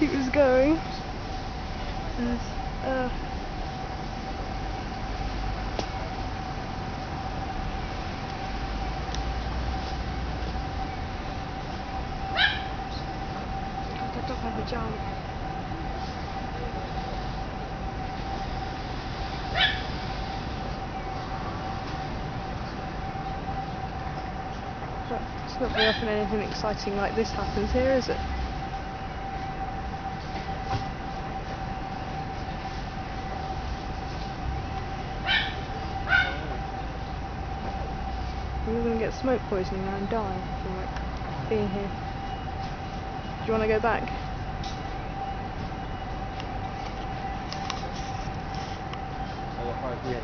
he was going. That dog had a jump. But it's not very often anything exciting like this happens here, is it? We're going to get smoke poisoning now and die from like being here. Do you want to go back? I got 5 minutes.